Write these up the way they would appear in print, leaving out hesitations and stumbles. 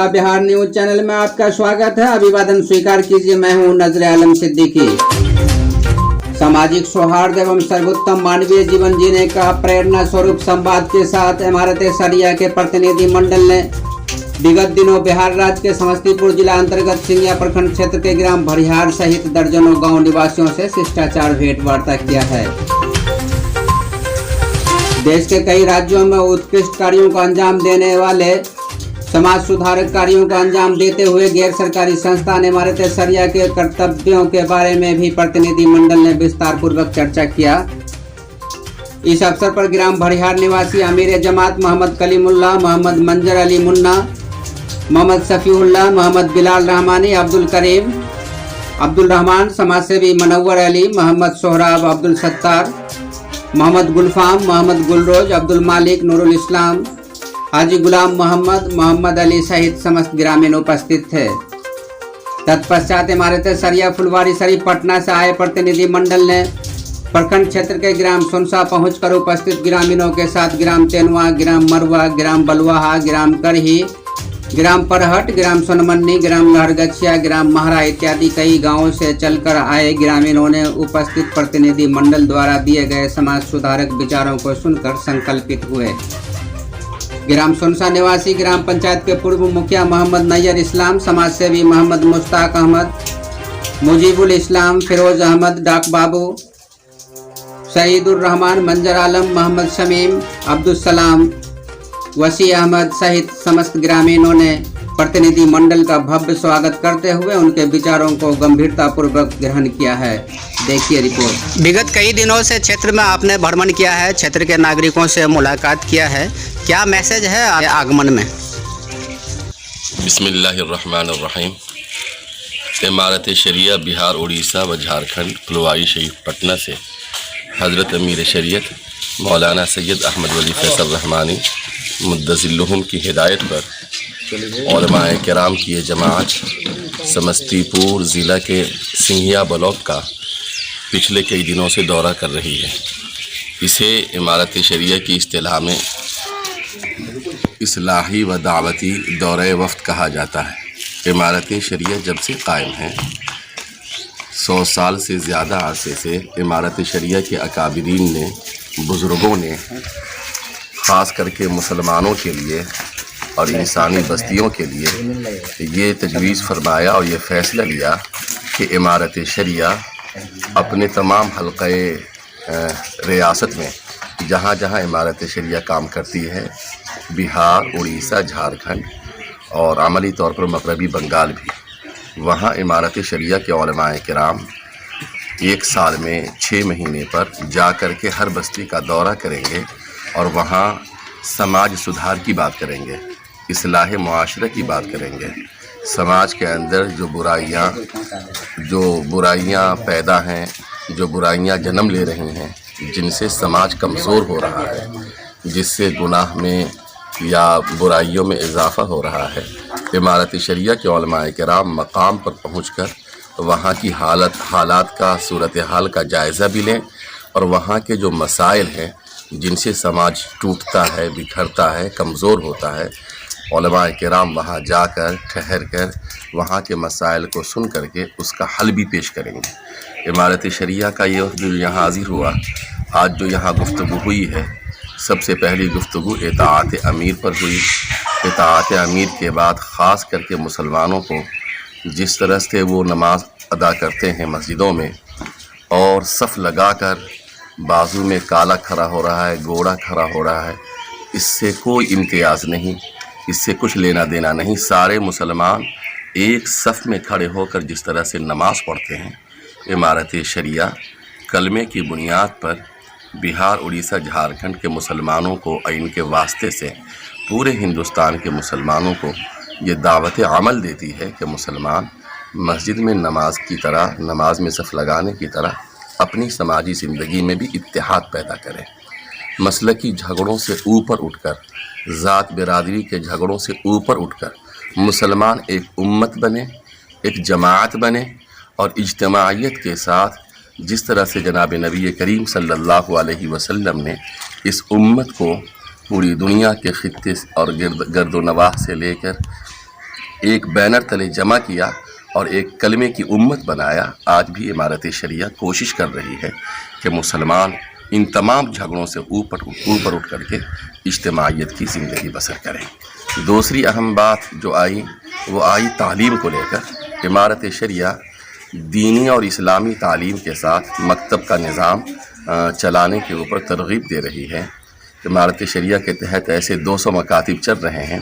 नमस्कार, Bihar news channel में आपका स्वागत है। अभिवादन स्वीकार कीजिए। मैं हूं नजर आलम सिद्दीकी। सामाजिक सौहार्द एवं सर्वोत्तम मानवीय जीवन जीने का प्रेरणा स्वरूप संवाद के साथ इमारत सरिया के प्रतिनिधि मंडल ने विगत दिनों बिहार राज्य के समस्तीपुर जिला अंतर्गत सिंगिया प्रखंड क्षेत्र के ग्राम भरिहार सहित दर्जनों गांव निवासियों से शिष्टाचार भेंट वार्ता किया है। देश के कई राज्यों में उत्कृष्ट कार्यों को अंजाम देने वाले समाज सुधारक कार्यों को अंजाम देते हुए गैर सरकारी संस्थान इमारत सरिया के कर्तव्यों के बारे में भी प्रतिनिधि मंडल ने विस्तार पूर्वक चर्चा किया। इस अवसर पर ग्राम भरिहार निवासी अमीर जमात मोहम्मद कलीमुल्लाह, मोहम्मद मंजर अली मुन्ना, मोहम्मद शफीउल्लाह, मोहम्मद बिलाल रहमानी, अब्दुल करीम, अब्दुल रहमान, समाजसेवी मनव्वर अली, मोहम्मद सोहराब, अब्दुल सत्तार, मोहम्मद गुलफाम, मोहम्मद गुलरोज, अब्दुल मालिक, नूरुल इस्लाम, हाजी गुलाम मोहम्मद, मोहम्मद अली सहित समस्त ग्रामीण उपस्थित थे। तत्पश्चात इमारत सरिया फुलवारी शरीफ पटना से आए प्रतिनिधि मंडल ने प्रखंड क्षेत्र के ग्राम सुनसा पहुंचकर उपस्थित ग्रामीणों के साथ ग्राम तेनुआ, ग्राम मरुआ, ग्राम बलुआहा, ग्राम करही, ग्राम परहट, ग्राम सोनमन्नी, ग्राम लहरगछिया, ग्राम महरा इत्यादि कई गांवों से चलकर आए ग्रामीणों ने उपस्थित प्रतिनिधि मंडल द्वारा दिए गए समाज सुधारक विचारों को सुनकर संकल्पित हुए। ग्राम सुनसा निवासी ग्राम पंचायत के पूर्व मुखिया मोहम्मद नैयर इस्लाम, समाजसेवी मोहम्मद मुश्ताक अहमद, मुजीबुल इस्लाम, फिरोज अहमद, डाक बाबू, सईदुर रहमान, मंजर आलम, मोहम्मद शमीम, अब्दुल सलाम, वसी अहमद सहित समस्त ग्रामीणों ने प्रतिनिधि मंडल का भव्य स्वागत करते हुए उनके विचारों को गंभीरतापूर्वक ग्रहण किया है। देखिए रिपोर्ट। विगत कई दिनों से क्षेत्र में आपने भ्रमण किया है, क्षेत्र के नागरिकों से मुलाकात किया है, क्या मैसेज है आगमन में? बिस्मिल्लाहिर्रहमानिर्रहीम। इमारत शरिया बिहार, उड़ीसा व झारखंड फुलवारी शरीफ पटना से हज़रत अमीर शरीयत मौलाना सैयद अहमद वली फैसल रहमानी मुद्दज़िल्लुहुम की हिदायत पर उलमाए किराम की ये जमात समस्तीपुर ज़िला के सिंगिया ब्लॉक का पिछले कई दिनों से दौरा कर रही है। इसे इमारत शरिया की इस्तिलाह में इस्लाही व दावती दौरे वक्त कहा जाता है। इमारत शरिया जब से कायम है, 100 साल से ज़्यादा अरसे से इमारत शरिया के अकाबिरीन ने, बुज़ुर्गों ने ख़ास करके मुसलमानों के लिए और इंसानी बस्तियों के लिए ये तजवीज़ फरमाया और ये फ़ैसला लिया कि इमारत शरिया अपने तमाम हल्क़े रियासत में जहाँ जहाँ इमारत शरिया काम करती है, बिहार, उड़ीसा, झारखंड और अमली तौर पर मग़रबी बंगाल भी, वहाँ इमारत शरिया के उलमाए किराम एक साल में 6 महीने पर जा कर के हर बस्ती का दौरा करेंगे और वहाँ समाज सुधार की बात करेंगे, इस्लाह मुआशरा की बात करेंगे। समाज के अंदर जो बुराइयाँ पैदा हैं, जो बुराइयाँ जन्म ले रही हैं, जिनसे समाज कमज़ोर हो रहा है, जिससे गुनाह में या बुराइयों में इजाफ़ा हो रहा है, इमारत शरिया के उलमाए किराम मकाम पर पहुँचकर वहाँ की हालात का, सूरत हाल का जायज़ा भी लें और वहाँ के जो मसाइल हैं जिनसे समाज टूटता है, बिखरता है, कमज़ोर होता है, उलमाए किराम वहाँ जाकर ठहर कर वहाँ के मसाइल को सुन करके उसका हल भी पेश करेंगे। इमारत शरिया का ये वक्त जो यहाँ हाज़िर हुआ, आज जो यहाँ गुफ्तगू हुई है, सबसे पहली गुफ्तगू इताअत अमीर पर हुई। इताअत अमीर के बाद ख़ास करके मुसलमानों को जिस तरह से वो नमाज अदा करते हैं मस्जिदों में और सफ़ लगा कर बाजू में काला खड़ा हो रहा है, गोरा खड़ा हो रहा है, इससे कोई इम्तियाज़ नहीं, इससे कुछ लेना देना नहीं। सारे मुसलमान एक सफ़ में खड़े होकर जिस तरह से नमाज़ पढ़ते हैं, इमारत शरिया कलमे की बुनियाद पर बिहार, उड़ीसा, झारखंड के मुसलमानों को और इनके वास्ते से पूरे हिंदुस्तान के मुसलमानों को ये दावत अमल देती है कि मुसलमान मस्जिद में नमाज की तरह, नमाज में सफ़ लगाने की तरह अपनी समाजी ज़िंदगी में भी इत्तेहाद पैदा करें। मसलकी झगड़ों से ऊपर उठकर, ज़ात बिरादरी के झगड़ों से ऊपर उठकर मुसलमान एक उम्मत बने, एक जमात बने और इज्तिमाइयत के साथ जिस तरह से जनाब नबी करीम सल्लल्लाहु अलैहि वसल्लम ने इस उम्मत को पूरी दुनिया के खित्ते और गर्दो नवाह से लेकर ایک بینر تلے جمع کیا اور ایک کلمے کی امت بنایا. آج بھی امارت شریعہ کوشش کر رہی ہے کہ مسلمان ان تمام جھگڑوں سے اوپر اٹھ کر کے اجتماعیت کی زندگی بسر کریں. دوسری اہم بات جو آئی وہ آئی تعلیم کو لے کر. امارت شریعہ دینی اور اسلامی تعلیم کے ساتھ مکتب کا نظام چلانے کے اوپر ترغیب دے رہی ہے. امارت شریعہ کے تحت ایسے 200 مکاتب چل رہے ہیں،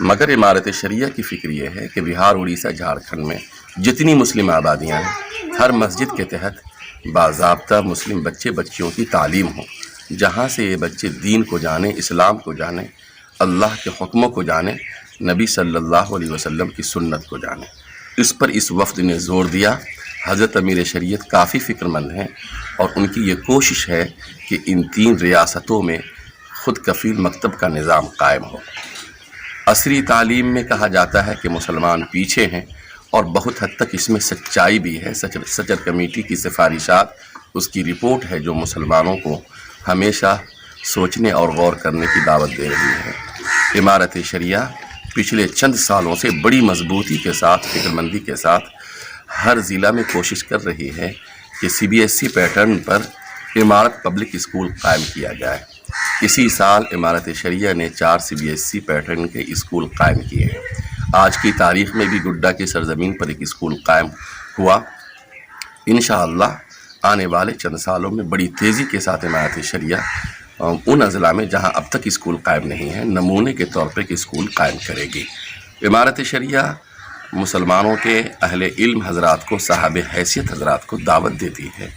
مگر امارت شریعہ کی فکر یہ ہے کہ بہار، اڑیسہ، جھارکھنڈ میں جتنی مسلم آبادیاں ہیں، ہر مسجد کے تحت باضابطہ مسلم بچے بچیوں کی تعلیم ہو، جہاں سے یہ بچے دین کو جانیں، اسلام کو جانیں، اللہ کے حکموں کو جانیں، نبی صلی اللہ علیہ وسلم کی سنت کو جانیں. اس پر اس وفد نے زور دیا. حضرت امیر شریعت کافی فکر مند ہیں اور ان کی یہ کوشش ہے کہ ان 3 ریاستوں میں خود کفیل مکتب کا نظام قائم ہو. عصری تعلیم میں کہا جاتا ہے کہ مسلمان پیچھے ہیں اور بہت حد تک اس میں سچائی بھی ہے. سچر کمیٹی کی سفارشات، اس کی رپورٹ ہے جو مسلمانوں کو ہمیشہ سوچنے اور غور کرنے کی دعوت دے رہی ہے. امارت شریعہ پچھلے چند سالوں سے بڑی مضبوطی کے ساتھ، فکر مندی کے ساتھ ہر ضلع میں کوشش کر رہی ہے کہ CBSE پیٹرن پر امارت پبلک اسکول قائم کیا جائے. اسی سال امارت شریعہ نے 4 CBSE پیٹرن کے اسکول قائم کیے ہیں. آج کی تاریخ میں بھی گڈا کی سرزمین پر ایک اسکول قائم ہوا. انشاءاللہ آنے والے چند سالوں میں بڑی تیزی کے ساتھ امارت شریعہ ان اضلاع میں جہاں اب تک اسکول قائم نہیں ہے، نمونے کے طور پر ایک اسکول قائم کرے گی. امارت شریعہ مسلمانوں کے اہل علم حضرات کو، صاحب حیثیت حضرات کو دعوت دیتی ہے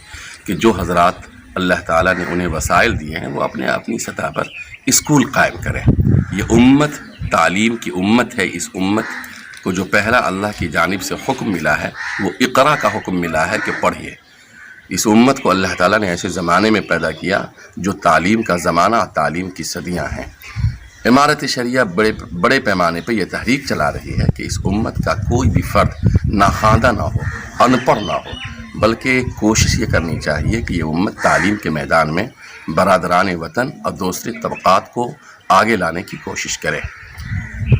کہ جو حضرات اللہ تعالیٰ نے انہیں وسائل دیے ہیں وہ اپنی سطح پر اسکول قائم کریں. یہ امت تعلیم کی امت ہے. اس امت کو جو پہلا اللہ کی جانب سے حکم ملا ہے وہ اقرا کا حکم ملا ہے کہ پڑھیے. اس امت کو اللہ تعالیٰ نے ایسے زمانے میں پیدا کیا جو تعلیم کا زمانہ، تعلیم کی صدیاں ہیں. امارت شریعہ بڑے پیمانے پہ یہ تحریک چلا رہی ہے کہ اس امت کا کوئی بھی فرد ناخواندہ نہ ہو، ان پڑھ نہ ہو، بلکہ کوشش یہ کرنی چاہیے کہ یہ امت تعلیم کے میدان میں برادران وطن اور دوسرے طبقات کو آگے لانے کی کوشش کرے.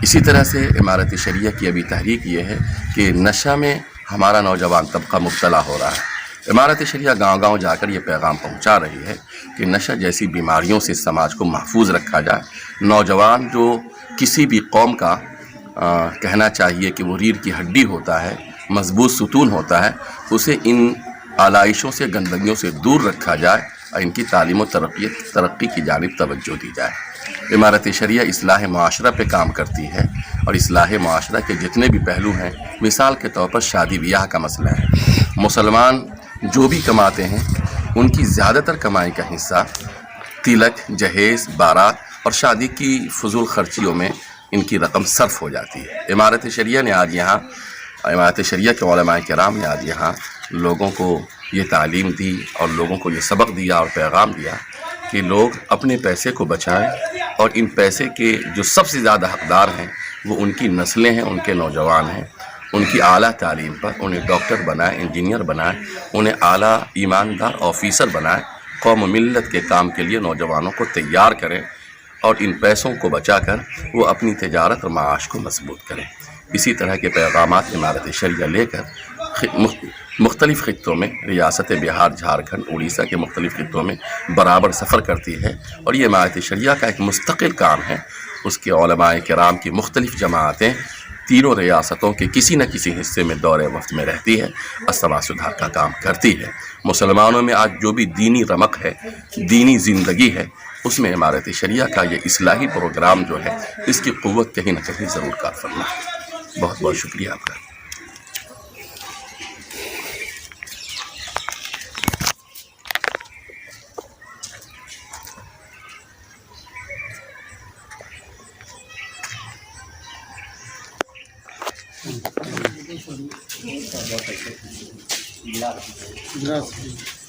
اسی طرح سے امارت شریعہ کی ابھی تحریک یہ ہے کہ نشہ میں ہمارا نوجوان طبقہ مبتلا ہو رہا ہے. امارت شریعہ گاؤں گاؤں جا کر یہ پیغام پہنچا رہی ہے کہ نشہ جیسی بیماریوں سے سماج کو محفوظ رکھا جائے. نوجوان جو کسی بھی قوم کا کہنا چاہیے کہ وہ ریڑھ کی ہڈی ہوتا ہے، مضبوط ستون ہوتا ہے، اسے ان آلائشوں سے، گندگیوں سے دور رکھا جائے اور ان کی تعلیم و ترقی کی جانب توجہ دی جائے. امارت شریعہ اصلاح معاشرہ پہ کام کرتی ہے اور اصلاح معاشرہ کے جتنے بھی پہلو ہیں، مثال کے طور پر شادی بیاہ کا مسئلہ ہے. مسلمان جو بھی کماتے ہیں ان کی زیادہ تر کمائی کا حصہ تلک، جہیز، بارات اور شادی کی فضول خرچیوں میں ان کی رقم صرف ہو جاتی ہے. امارت شریعہ کے علماء کرام نے آج یہاں لوگوں کو یہ تعلیم دی اور لوگوں کو یہ سبق دیا اور پیغام دیا کہ لوگ اپنے پیسے کو بچائیں اور ان پیسے کے جو سب سے زیادہ حقدار ہیں وہ ان کی نسلیں ہیں، ان کے نوجوان ہیں. ان کی اعلیٰ تعلیم پر انہیں ڈاکٹر بنائیں، انجینئر بنائیں، انہیں اعلیٰ ایماندار آفیسر بنائیں. قوم و ملت کے کام کے لیے نوجوانوں کو تیار کریں اور ان پیسوں کو بچا کر وہ اپنی تجارت اور معاش کو مضبوط کریں. اسی طرح کے پیغامات امارت شریعہ لے کر مختلف خطوں میں، ریاست بہار، جھارکھنڈ، اڑیسہ کے مختلف خطوں میں برابر سفر کرتی ہے اور یہ امارت شریعہ کا ایک مستقل کام ہے. اس کے علماء کرام کی مختلف جماعتیں تینوں ریاستوں کے کسی نہ کسی حصے میں دور وقت میں رہتی ہے اور سماج سدھار کا کام کرتی ہے. مسلمانوں میں آج جو بھی دینی رمق ہے، دینی زندگی ہے، اس میں امارت شریعہ کا یہ اصلاحی پروگرام جو ہے اس کی قوت کہیں نہ کہیں ضرور کار فرما ہے. بہت بہت شکریہ آپ کا. Gracias.